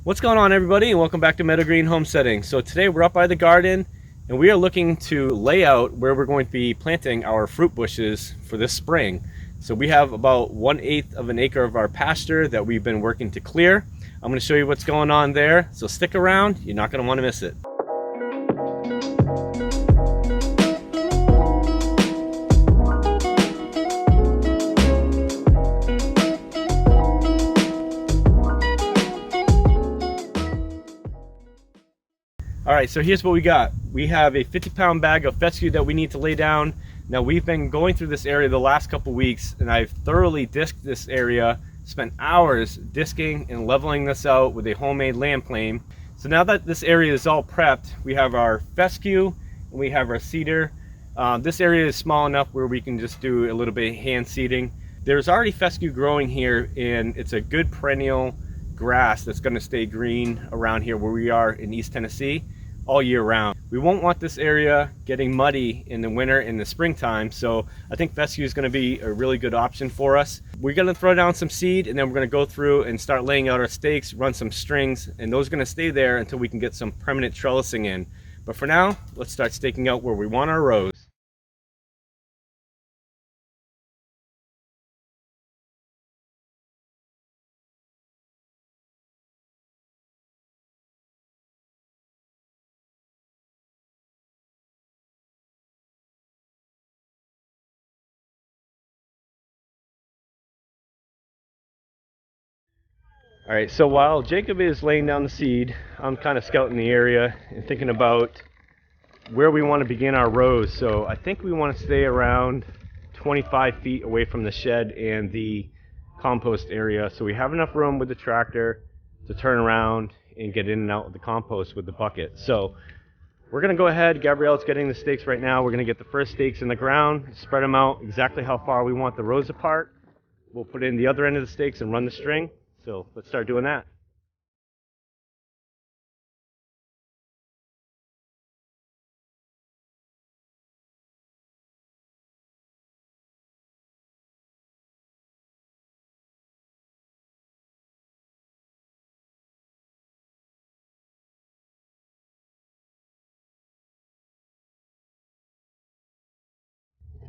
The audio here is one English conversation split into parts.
What's going on, everybody, and welcome back to Meadow Green Homesteading. So today we're up by the garden and we are looking to lay out where we're going to be planting our fruit bushes for this spring. So we have about 1/8 of an acre of our pasture that we've been working to clear. I'm going to show you what's going on there, so stick around, you're not going to want to miss it. All right, so here's what we got. We have a 50-pound bag of fescue that we need to lay down. Now, we've been going through this area the last couple weeks, and I've thoroughly disked this area, spent hours disking and leveling this out with a homemade land plane. So now that this area is all prepped, we have our fescue and we have our cedar. This area is small enough where we can just do a little bit of hand seeding. There's already fescue growing here, and it's a good perennial grass that's going to stay green around here where we are in East Tennessee all year round. We won't want this area getting muddy in the winter and the springtime, so I think fescue is going to be a really good option for us. We're going to throw down some seed, and then we're going to go through and start laying out our stakes, run some strings, and those are going to stay there until we can get some permanent trellising in. But for now, let's start staking out where we want our rows. All right, so while Jacob is laying down the seed, I'm kind of scouting the area and thinking about where we want to begin our rows. So I think we want to stay around 25 feet away from the shed and the compost area, so we have enough room with the tractor to turn around and get in and out of the compost with the bucket. So we're going to go ahead. Gabrielle's getting the stakes right now. We're going to get the first stakes in the ground, spread them out exactly how far we want the rows apart. We'll put in the other end of the stakes and run the string. So let's start doing that.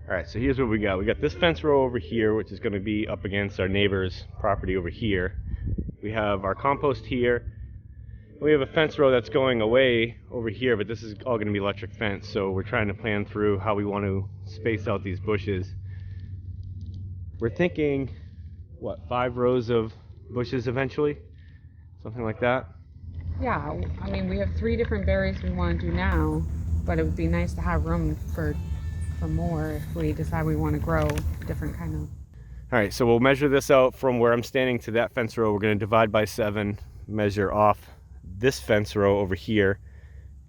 All right, so here's what we got. We got this fence row over here, which is going to be up against our neighbor's property over here. We have our compost here. We have a fence row that's going away over here, but this is all going to be electric fence, so we're trying to plan through how we want to space out these bushes. We're thinking, what, 5 rows of bushes eventually? Something like that? Yeah, I mean, we have 3 different berries we want to do now, but it would be nice to have room for more if we decide we want to grow different kind of. All right, so we'll measure this out from where I'm standing to that fence row. We're going to divide by 7, measure off this fence row over here,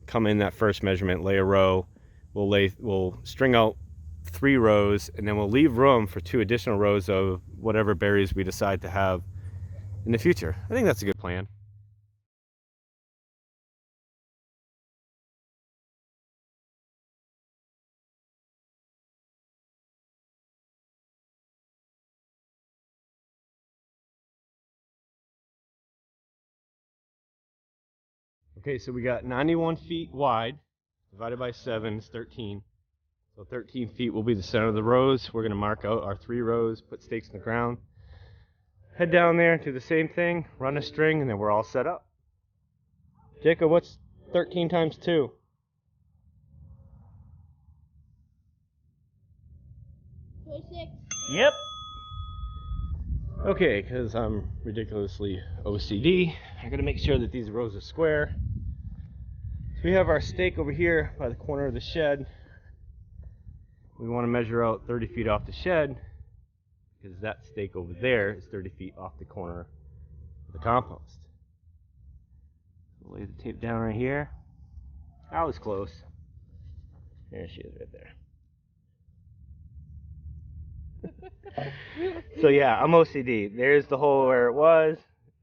come in that first measurement, lay a row. We'll string out 3 rows, and then we'll leave room for 2 additional rows of whatever berries we decide to have in the future. I think that's a good plan. Okay, so we got 91 feet wide, divided by 7 is 13. So 13 feet will be the center of the rows. We're going to mark out our 3 rows, put stakes in the ground, head down there, do the same thing, run a string, and then we're all set up. Jacob, what's 13 times 2? 26. Yep. Okay, because I'm ridiculously OCD, I gotta make sure that these rows are square. So we have our stake over here by the corner of the shed. We want to measure out 30 feet off the shed, because that stake over there is 30 feet off the corner of the compost. We'll lay the tape down right here. I was close. There she is right there. So yeah, I'm OCD. There's the hole where it was,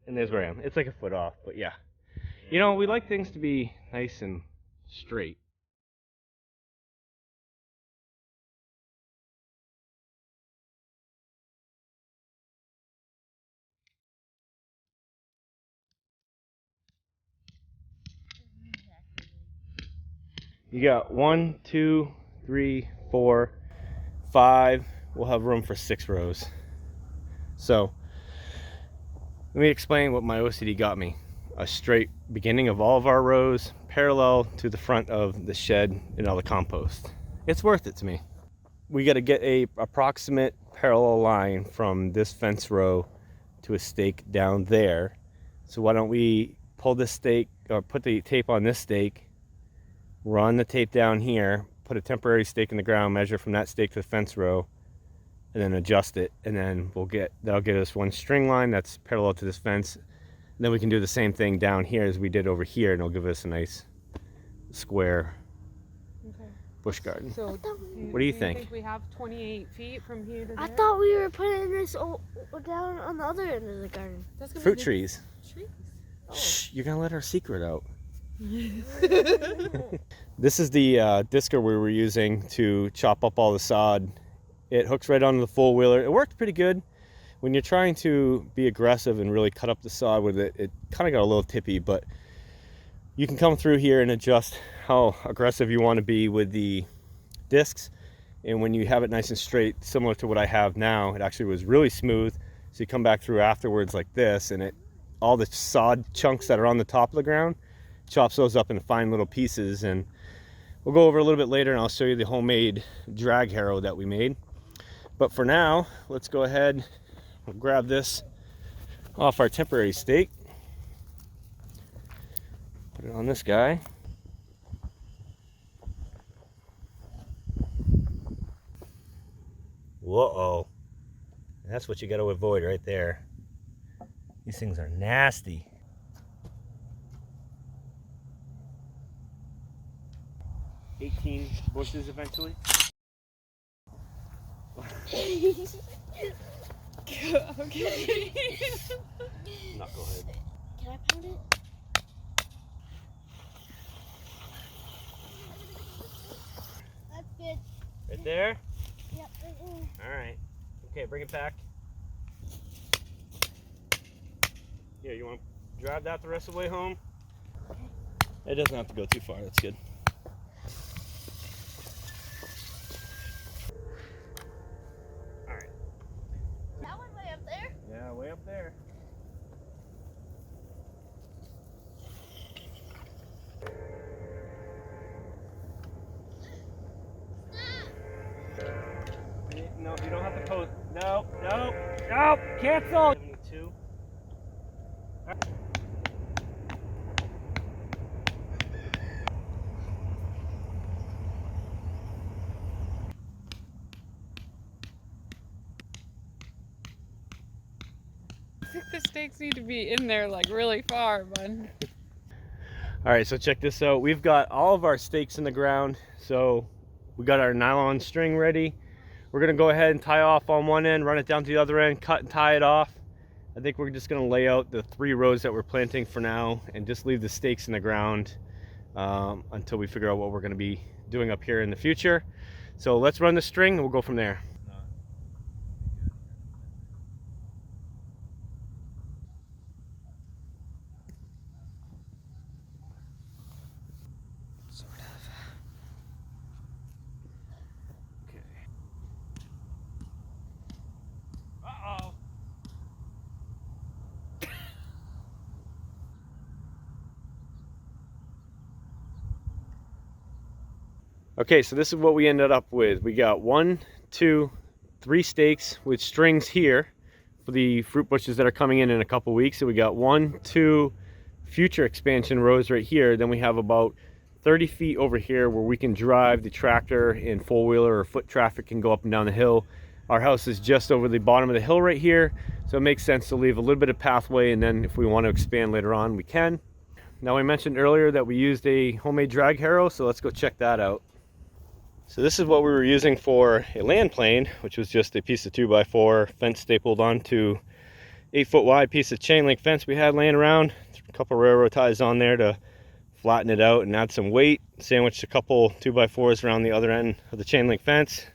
and there's where I am. It's like a foot off, but yeah. You know, we like things to be nice and straight. You got 1, 2, 3, 4, 5. We'll have room for 6 rows. So let me explain what my OCD got me. A straight beginning of all of our rows, parallel to the front of the shed and all the compost. It's worth it to me. We got to get a approximate parallel line from this fence row to a stake down there. So why don't we pull this stake, or put the tape on this stake, run the tape down here, put a temporary stake in the ground, measure from that stake to the fence row, and then adjust it, and then that'll get us one string line that's parallel to this fence. And then we can do the same thing down here as we did over here, and it'll give us a nice square bush garden. So what do you think? We have 28 feet from here to there? I thought we were putting this down on the other end of the garden. That's gonna Fruit be trees. trees. Oh. Shh, you're gonna let our secret out. This is the discer we were using to chop up all the sod. It hooks right onto the four-wheeler. It worked pretty good. When you're trying to be aggressive and really cut up the sod with it, it kind of got a little tippy, but you can come through here and adjust how aggressive you want to be with the discs. And when you have it nice and straight, similar to what I have now, it actually was really smooth. So you come back through afterwards like this, and all the sod chunks that are on the top of the ground, chops those up into fine little pieces. And we'll go over a little bit later and I'll show you the homemade drag harrow that we made. But for now, let's go ahead, we'll grab this off our temporary stake. Put it on this guy. Whoa, that's what you got to avoid right there. These things are nasty. $18 bushes eventually. Okay. Knucklehead. Can I pound it? That's good. Right there? Yep, right there. Alright. Okay, bring it back. Yeah, you want to drive that the rest of the way home? It doesn't have to go too far, that's good. Alright. That one way up there? Yeah, way up there. No, you don't have to post. No, no, no, cancel. 72. I think the stakes need to be in there like really far, bud. All right, so check this out. We've got all of our stakes in the ground. So we got our nylon string ready. We're gonna go ahead and tie off on one end, run it down to the other end, cut and tie it off. I think we're just gonna lay out the 3 rows that we're planting for now and just leave the stakes in the ground until we figure out what we're gonna be doing up here in the future. So let's run the string and we'll go from there. Okay, so this is what we ended up with. We got 1, 2, 3 stakes with strings here for the fruit bushes that are coming in a couple weeks. So we got 1, 2 future expansion rows right here. Then we have about 30 feet over here where we can drive the tractor and four-wheeler or foot traffic can go up and down the hill. Our house is just over the bottom of the hill right here, so it makes sense to leave a little bit of pathway, and then if we want to expand later on, we can. Now, I mentioned earlier that we used a homemade drag harrow, so let's go check that out. So this is what we were using for a land plane, which was just a piece of 2x4 fence stapled onto 8-foot wide piece of chain link fence we had laying around. A couple railroad ties on there to flatten it out and add some weight. Sandwiched a couple 2x4s around the other end of the chain link fence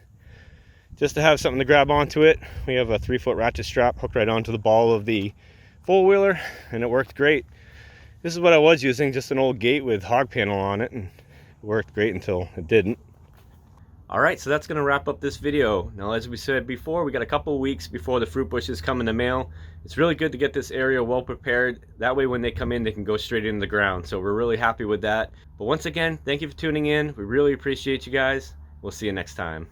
just to have something to grab onto it. We have a 3-foot ratchet strap hooked right onto the ball of the four-wheeler, and it worked great. This is what I was using, just an old gate with hog panel on it, and worked great until it didn't. All right, so that's gonna wrap up this video. Now, as we said before, we got a couple of weeks before the fruit bushes come in the mail. It's really good to get this area well prepared. That way when they come in, they can go straight into the ground. So we're really happy with that. But once again, thank you for tuning in. We really appreciate you guys. We'll see you next time.